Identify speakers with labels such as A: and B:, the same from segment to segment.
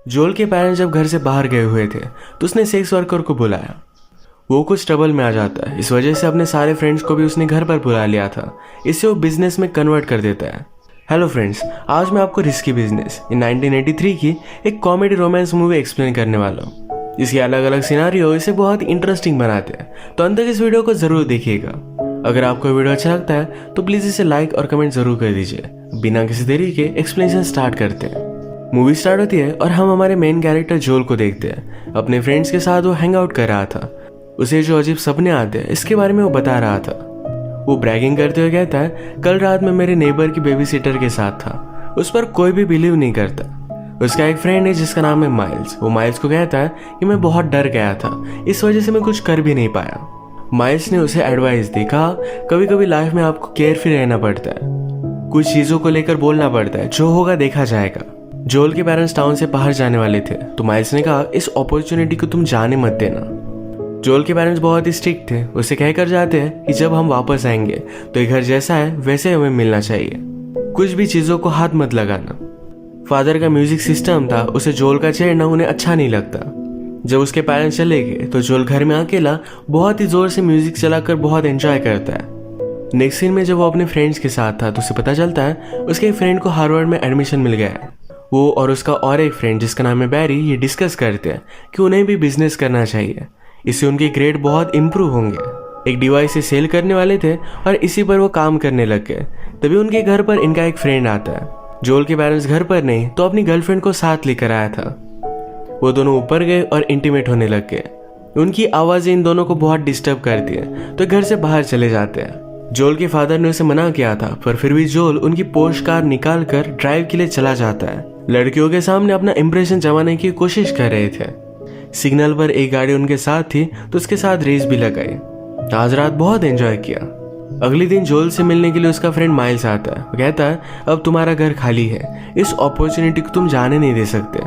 A: जोल के पेरेंट्स जब घर से बाहर गए हुए थे तो उसने सेक्स वर्कर को बुलाया। वो कुछ ट्रबल में आ जाता है, इस वजह से अपने सारे फ्रेंड्स को भी उसने घर पर बुला लिया था। इससे वो बिजनेस में कन्वर्ट कर देता है। हेलो फ्रेंड्स, आज मैं आपको रिस्की बिजनेस इन 1983 की एक कॉमेडी रोमांस मूवी एक्सप्लेन करने वाला हूँ। इसके अलग अलग सिनारियो इसे बहुत इंटरेस्टिंग बनाते हैं, तो अंत तक इस वीडियो को जरूर देखिएगा। अगर आपको वीडियो अच्छा लगता है तो प्लीज इसे लाइक और कमेंट जरूर कर दीजिए। बिना किसी देरी के एक्सप्लेनेशन स्टार्ट करते हैं। मूवी स्टार्ट होती है और हम हमारे मेन कैरेक्टर जोल को देखते हैं। अपने फ्रेंड्स के साथ वो हैंग आउट कर रहा था। उसे जो अजीब सपने आते हैं इसके बारे में वो बता रहा था। वो ब्रैगिंग करते हुए कहता है, कल रात में मेरे नेबर की बेबी सिटर के साथ था। उस पर कोई भी बिलीव नहीं करता। उसका एक फ्रेंड है जिसका नाम है माइल्स। वो माइल्स को कहता है कि मैं बहुत डर गया था, इस वजह से मैं कुछ कर भी नहीं पाया। माइल्स ने उसे एडवाइस दी, कहा कभी कभी लाइफ में आपको केयरफुल रहना पड़ता है, कुछ चीजों को लेकर बोलना पड़ता है, जो होगा देखा जाएगा। जोल के पेरेंट्स टाउन से बाहर जाने वाले थे तो माइल्स ने कहा, इस अपॉर्चुनिटी को तुम जाने मत देना। जोल के पेरेंट्स बहुत ही स्ट्रिक्ट थे। उसे कहकर जाते हैं कि जब हम वापस आएंगे तो ये घर जैसा है वैसे हमें मिलना चाहिए, कुछ भी चीजों को हाथ मत लगाना। फादर का म्यूजिक सिस्टम था, उसे जोल का छेड़ना उन्हें अच्छा नहीं लगता। जब उसके पेरेंट्स चले गए तो जोल घर में अकेला बहुत ही जोर से म्यूजिक चलाकर बहुत एंजॉय करता है। नेक्स्ट सीन में जब वो अपने फ्रेंड्स के साथ था तो उसे पता चलता है उसके एक फ्रेंड को हार्वर्ड में एडमिशन मिल गया है। वो और उसका और एक फ्रेंड जिसका नाम है बैरी ये डिस्कस करते हैं कि उन्हें भी बिजनेस करना चाहिए, इससे उनके ग्रेड बहुत इंप्रूव होंगे। एक डिवाइस से सेल करने वाले थे और इसी पर वो काम करने लग गए। तभी उनके घर पर इनका एक फ्रेंड आता है। जोल के पेरेंट्स घर पर नहीं तो अपनी गर्लफ्रेंड को साथ लेकर आया था। वो दोनों ऊपर गए और इंटीमेट होने लग गए। उनकी आवाजें इन दोनों को बहुत डिस्टर्ब करती है तो घर से बाहर चले जाते हैं। जोल के फादर ने उसे मना किया था, पर फिर भी जोल उनकी पोर्श कार निकाल कर ड्राइव के लिए चला जाता है। लड़कियों के सामने अपना इंप्रेशन जमाने की कोशिश कर रहे थे। सिग्नल पर एक गाड़ी उनके साथ थी तो उसके साथ रेस भी लगाई। आज रात बहुत एंजॉय किया। अगले दिन जोल से मिलने के लिए उसका फ्रेंड माइल्स आता है। वो कहता है, अब तुम्हारा घर खाली है, इस अपॉर्चुनिटी को तुम जाने नहीं दे सकते।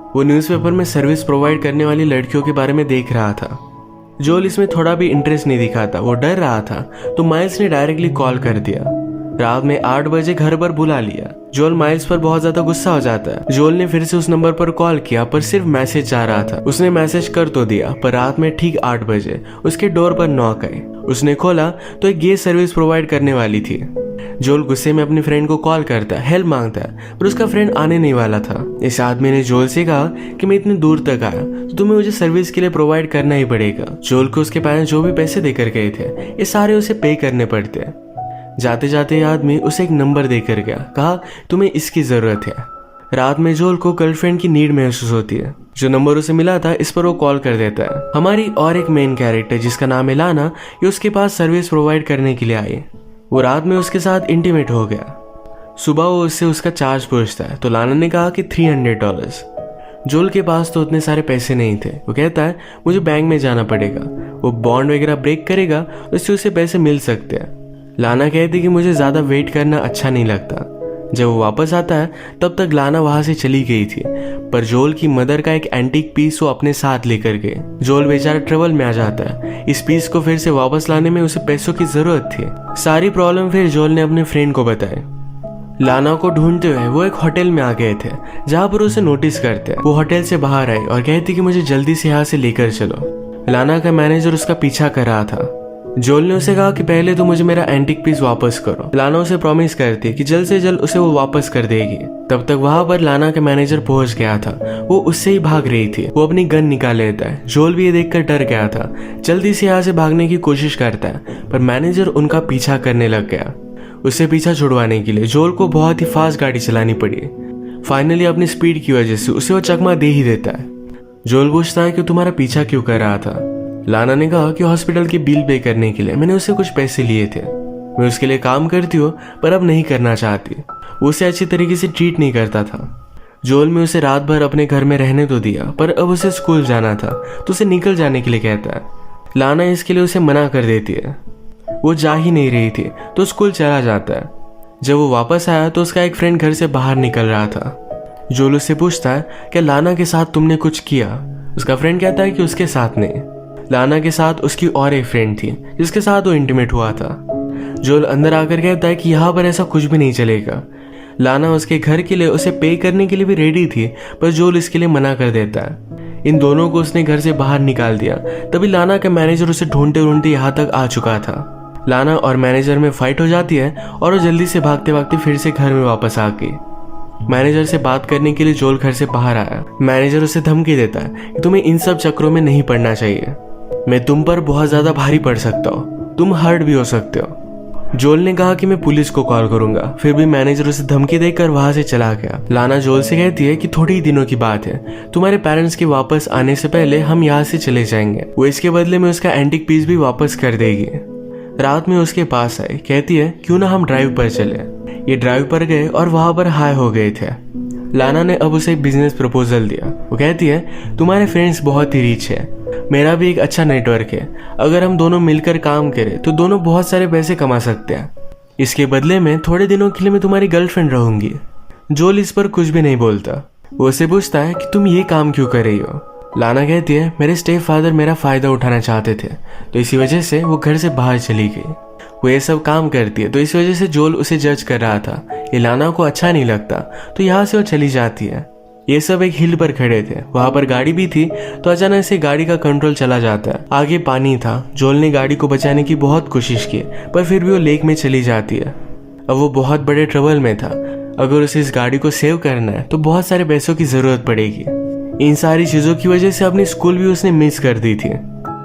A: वो न्यूज़पेपर में सर्विस प्रोवाइड करने वाली लड़कियों के बारे में देख रहा था। जोल इसमें थोड़ा भी इंटरेस्ट नहीं दिखाता, वो डर रहा था तो माइल्स ने डायरेक्टली कॉल कर दिया। रात में 8 बजे घर पर बुला लिया। जोल माइल्स पर बहुत ज्यादा गुस्सा हो जाता है। जोल ने फिर से उस नंबर पर कॉल किया पर सिर्फ मैसेज जा रहा था। उसने मैसेज कर तो दिया पर रात में ठीक 8 बजे उसके डोर पर नॉक आई। उसने खोला तो एक गेस्ट सर्विस प्रोवाइड करने वाली थी। जोल गुस्से में अपने फ्रेंड को कॉल करता है, हेल्प मांगता है, पर उसका फ्रेंड आने नहीं वाला था। इस आदमी ने जोल से कहा कि मैं इतनी दूर तक आया तो तुम्हें मुझे सर्विस के लिए प्रोवाइड करना ही पड़ेगा। जोल को उसके पेरेंट्स जो भी पैसे देकर गए थे ये सारे उसे पे करने पड़ते हैं। जाते जाते आदमी उसे एक नंबर देकर गया, कहा तुम्हें इसकी जरूरत है। रात में जोल को गर्लफ्रेंड की नीड महसूस होती है। जो नंबर उसे मिला था इस पर वो कॉल कर देता है। हमारी और एक मेन कैरेक्टर जिसका नाम है लाना, ये उसके पास सर्विस प्रोवाइड करने के लिए आई। वो रात में उसके साथ इंटीमेट हो गया। सुबह वो उससे उसका चार्ज पूछता है तो लाना ने कहा कि $300। जोल के पास तो उतने सारे पैसे नहीं थे। वो कहता है मुझे बैंक में जाना पड़ेगा, वो बॉन्ड वगैरह ब्रेक करेगा तो इससे उसे पैसे मिल सकते हैं। लाना कहती कि मुझे ज्यादा वेट करना अच्छा नहीं लगता। जब वो वापस आता है तब तक लाना वहां से चली गई थी, पर जोल की मदर का एक एंटीक पीस वो अपने साथ लेकर गए। जोल बेचारा ट्रबल में आ जाता है। इस पीस को फिर से वापस लाने में उसे पैसों की जरूरत थी। सारी प्रॉब्लम फिर जोल ने अपने फ्रेंड को बताई। लाना को ढूंढते हुए वो एक होटल में आ गए थे जहाँ पर उसे नोटिस करते हैं। वो होटल से बाहर आई और कहती कि मुझे जल्दी से यहाँ से लेकर चलो। लाना का मैनेजर उसका पीछा कर रहा था। जोल ने उसे कहा कि पहले तो मुझे मेरा एंटीक पीस वापस करो। लाना उसे प्रॉमिस करती है कि जल्द से जल्द उसे वो वापस कर देगी। तब तक वहां पर लाना का मैनेजर पहुंच गया था। वो उससे ही भाग रही थी। वो अपनी गन निकाल लेता है। जोल भी ये देखकर डर गया था, जल्दी से यहाँ से भागने की कोशिश करता है, पर मैनेजर उनका पीछा करने लग गया। उससे पीछा छुड़वाने के लिए जोल को बहुत ही फास्ट गाड़ी चलानी पड़ी। फाइनली अपनी स्पीड की वजह से उसे वो चकमा दे ही देता है। जोल पूछता है कि तुम्हारा पीछा क्यों कर रहा था। लाना ने कहा कि हॉस्पिटल की बिल पे करने के लिए मैंने उससे कुछ पैसे लिए थे। मैं उसके लिए काम करती हूँ पर अब नहीं करना चाहती। वो उसे अच्छी तरीके से ट्रीट नहीं करता था। जोल में उसे रात भर अपने घर में रहने तो दिया, पर अब उसे स्कूल जाना था तो उसे निकल जाने के लिए कहता है। लाना इसके लिए उसे मना कर देती है। वो जा ही नहीं रही थी तो स्कूल चला जाता है। जब वो वापस आया तो उसका एक फ्रेंड घर से बाहर निकल रहा था। जोल उससे पूछता है कि लाना के साथ तुमने कुछ किया। उसका फ्रेंड कहता है कि उसके साथ नहीं। लाना के साथ उसकी और एक फ्रेंड थी जिसके साथ वो इंटीमेट हुआ था। जोल अंदर आकर कहता है कि यहाँ पर ऐसा कुछ भी नहीं चलेगा। लाना उसके घर के लिए उसे पे करने के लिए भी रेडी थी, पर जोल इसके लिए मना कर देता है। इन दोनों को उसने घर से बाहर निकाल दिया। तभी लाना का मैनेजर उसे ढूंढते ढूंढते यहाँ तक आ चुका था। लाना और मैनेजर में फाइट हो जाती है और वो जल्दी से भागते भागते फिर से घर में वापस आ गई। मैनेजर से बात करने के लिए जोल घर से बाहर आया। मैनेजर उसे धमकी देता है कि तुम्हें इन सब चक्रों में नहीं पड़ना चाहिए, मैं तुम पर बहुत ज्यादा भारी पड़ सकता हूँ, तुम हर्ट भी हो सकते हो। जोल ने कहा कि मैं पुलिस को कॉल करूंगा, फिर भी मैनेजर उसे धमकी देकर वहां से चला गया। लाना जोल से कहती है कि थोड़ी ही दिनों की बात है, तुम्हारे पेरेंट्स के वापस आने से पहले हम यहाँ से चले जाएंगे। वो इसके बदले में उसका एंटीक पीस भी वापस कर देगी। रात में उसके पास आई, कहती है क्यों ना हम ड्राइव पर चले। ये ड्राइव पर गए और वहां पर हाई हो गए थे। लाना ने अब उसे एक बिजनेस प्रपोजल दिया। वो कहती है तुम्हारे फ्रेंड्स बहुत ही रिच है, मेरा भी एक अच्छा नेटवर्क है, अगर हम दोनों मिलकर काम करें तो दोनों बहुत सारे पैसे कमा सकते हैं। इसके बदले में थोड़े दिनों के लिए मैं तुम्हारी गर्लफ्रेंड रहूंगी। जोल इस पर कुछ भी नहीं बोलता। वो उसे पूछता है कि तुम ये काम क्यों कर रही हो। लाना कहती है मेरे स्टेप फादर मेरा फायदा उठाना चाहते थे, तो इसी वजह से वो घर से बाहर चली गई। वो ये सब काम करती है, तो इस वजह से जोल उसे जज कर रहा था। ये लाना को अच्छा नहीं लगता, तो यहाँ से वो चली जाती है। ये सब एक हिल पर खड़े थे, वहां पर गाड़ी भी थी, तो अचानक से गाड़ी का कंट्रोल चला जाता है। आगे पानी था। जोल ने गाड़ी को बचाने की बहुत कोशिश की, पर फिर भी वो लेक में चली जाती है। अब वो बहुत बड़े ट्रबल में था। अगर उसे इस गाड़ी को सेव करना है तो बहुत सारे पैसों की जरूरत पड़ेगी। इन सारी चीजों की वजह से अपनी स्कूल भी उसने मिस कर दी थी।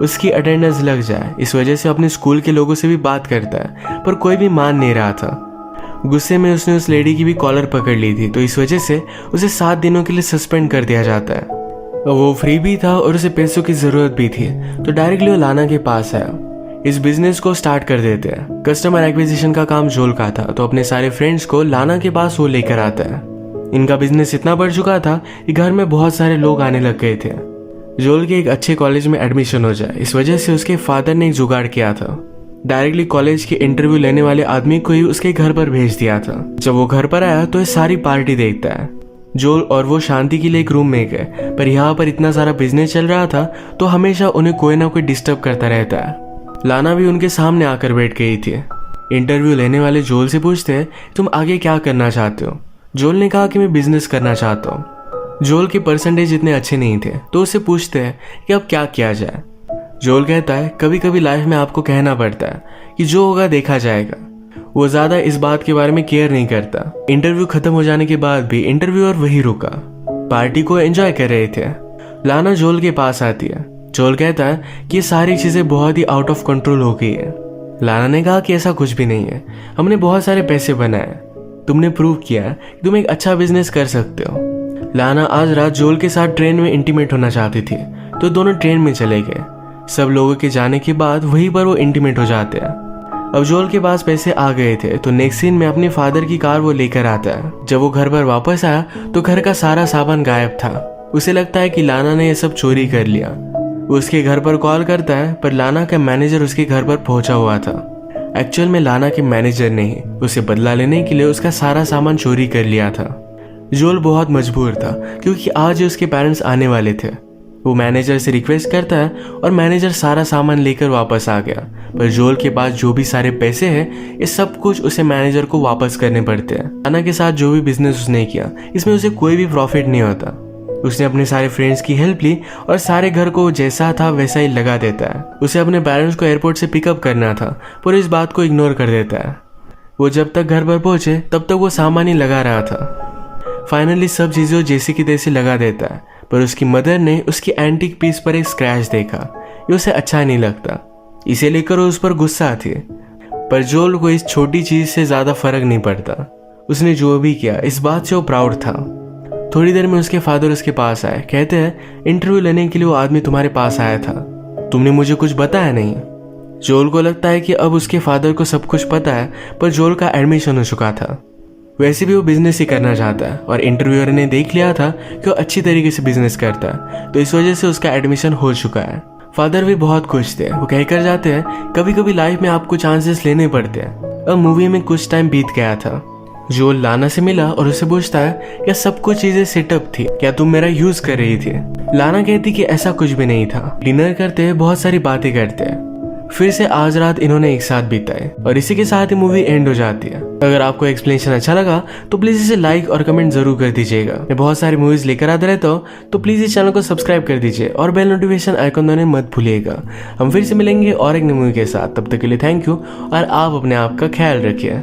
A: उसकी अटेंडेंस लग जाए, इस वजह से अपने स्कूल के लोगों से भी बात करता है, पर कोई भी मान नहीं रहा था। गुस्से में उसने उस लेडी की भी कॉलर पकड़ ली थी, तो इस वजह से उसे 7 दिनों के लिए सस्पेंड कर दिया जाता है। वो फ्री भी था और उसे पैसों की जरूरत भी थी, तो डायरेक्टली वो लाना के पास आया। इस बिजनेस को स्टार्ट कर देते हैं। कस्टमर एक्विजिशन का काम जोल का था, तो अपने सारे फ्रेंड्स को लाना के पास वो लेकर आता है। इनका बिजनेस इतना बढ़ चुका था कि घर में बहुत सारे लोग आने लग गए थे। जोल के एक अच्छे कॉलेज में एडमिशन हो जाए, इस वजह से उसके फादर ने एक जुगाड़ किया था। डायरेक्टली कॉलेज के इंटरव्यू लेने वाले आदमी को ही उसके घर पर भेज दिया था। जब वो घर पर आया तो ये सारी पार्टी देखता है। जोल और वो शांति के लिए एक रूम में गए, पर यहाँ पर इतना सारा बिजनेस चल रहा था, तो हमेशा उन्हें कोई ना कोई डिस्टर्ब करता रहता है। लाना भी उनके सामने आकर बैठ गई थी। इंटरव्यू लेने वाले जोल से पूछते हैं तुम आगे क्या करना चाहते हो। जोल ने कहा कि मैं बिजनेस करना चाहता हूँ। जोल के परसेंटेज इतने अच्छे नहीं थे, तो उससे पूछते हैं कि अब क्या किया जाए। जोल कहता है कभी कभी लाइफ में आपको कहना पड़ता है कि जो होगा देखा जाएगा। वो ज्यादा इस बात के बारे में केयर नहीं करता। इंटरव्यू खत्म हो जाने के बाद भी इंटरव्यूअर वही रुका। पार्टी को एंजॉय कर रहे थे। लाना जोल के पास आती है। जोल कहता है कि ये सारी चीजें बहुत ही आउट ऑफ कंट्रोल हो गई है। लाना ने कहा कि ऐसा कुछ भी नहीं है, हमने बहुत सारे पैसे बनाए, तुमने प्रूव किया कि तुम एक अच्छा बिजनेस कर सकते हो। लाना आज रात जोल के साथ ट्रेन में इंटीमेट होना चाहती थी, तो दोनों ट्रेन में चले गए। सब लोगों के जाने के बाद वहीं पर वो इंटीमेट हो जाते हैं। अब जोल के पास पैसे आ गए थे, तो नेक्स्ट सीन में अपने फादर की कार वो लेकर आता है। जब वो घर पर वापस आया तो घर का सारा सामान गायब था। उसे लगता है कि लाना ने ये सब चोरी कर लिया। वो उसके घर पर कॉल करता है, पर लाना का मैनेजर उसके घर पर पहुंचा हुआ था। एक्चुअल में लाना के मैनेजर ने ही उसे बदला लेने के लिए उसका सारा सामान चोरी कर लिया था। जोल बहुत मजबूर था, क्योंकि आज ही उसके पेरेंट्स आने वाले थे। वो मैनेजर से रिक्वेस्ट करता है और मैनेजर सारा सामान लेकर वापस आ गया, पर जोल के पास जो भी सारे पैसे हैं, ये सब कुछ उसे मैनेजर को वापस करने पड़ते हैं। लाना के साथ जो भी बिजनेस उसने किया, इसमें उसे कोई भी प्रॉफिट नहीं होता। उसने अपने सारे फ्रेंड्स की हेल्प ली और सारे घर को जैसा था वैसा ही लगा देता है। उसे अपने पेरेंट्स को एयरपोर्ट से पिकअप करना था, पर इस बात को इग्नोर कर देता है। वो जब तक घर पर पहुंचे तब तक वो सामान ही लगा रहा था। फाइनली सब चीजें जैसी की तैसी लगा देता है, पर उसकी मदर ने उसकी एंटीक पीस पर एक स्क्रैच देखा। ये उसे अच्छा नहीं लगता, इसे लेकर वो उस पर गुस्सा आती है। पर जोल को इस छोटी चीज से ज्यादा फर्क नहीं पड़ता। उसने जो भी किया इस बात से वो प्राउड था। थोड़ी देर में उसके फादर उसके पास आए। कहते हैं इंटरव्यू लेने के लिए वो आदमी तुम्हारे पास आया था, तुमने मुझे कुछ बताया नहीं। जोल को लगता है कि अब उसके फादर को सब कुछ पता है, पर जोल का एडमिशन हो चुका था। वैसे भी वो बिजनेस ही करना चाहता है और इंटरव्यूअर ने देख लिया था कि वो अच्छी तरीके से बिजनेस करता है, तो इस वजह से उसका एडमिशन हो चुका है। फादर भी बहुत खुश थे। वो कहकर जाते हैं कभी कभी लाइफ में आपको चांसेस लेने पड़ते हैं। अब मूवी में कुछ टाइम बीत गया था। जोल लाना से मिला और उसे पूछता है क्या सब कुछ चीजें सेटअप थी, क्या तुम मेरा यूज कर रही थी। लाना कहती कि ऐसा कुछ भी नहीं था। डिनर करते बहुत सारी बातें करते हैं। फिर से आज रात इन्होंने एक साथ बिताए और इसी के साथ ही मूवी एंड हो जाती है। अगर आपको एक्सप्लेनेशन अच्छा लगा तो प्लीज इसे लाइक और कमेंट जरूर कर दीजिएगा। मैं बहुत सारी मूवीज लेकर आता रहता हूँ, तो प्लीज इस चैनल को सब्सक्राइब कर दीजिए और बेल नोटिफिकेशन आइकन दबाना मत भूलिएगा। हम फिर से मिलेंगे और एक नई मूवी के साथ, तब तक के लिए थैंक यू और आप अपने आप का ख्याल रखिए।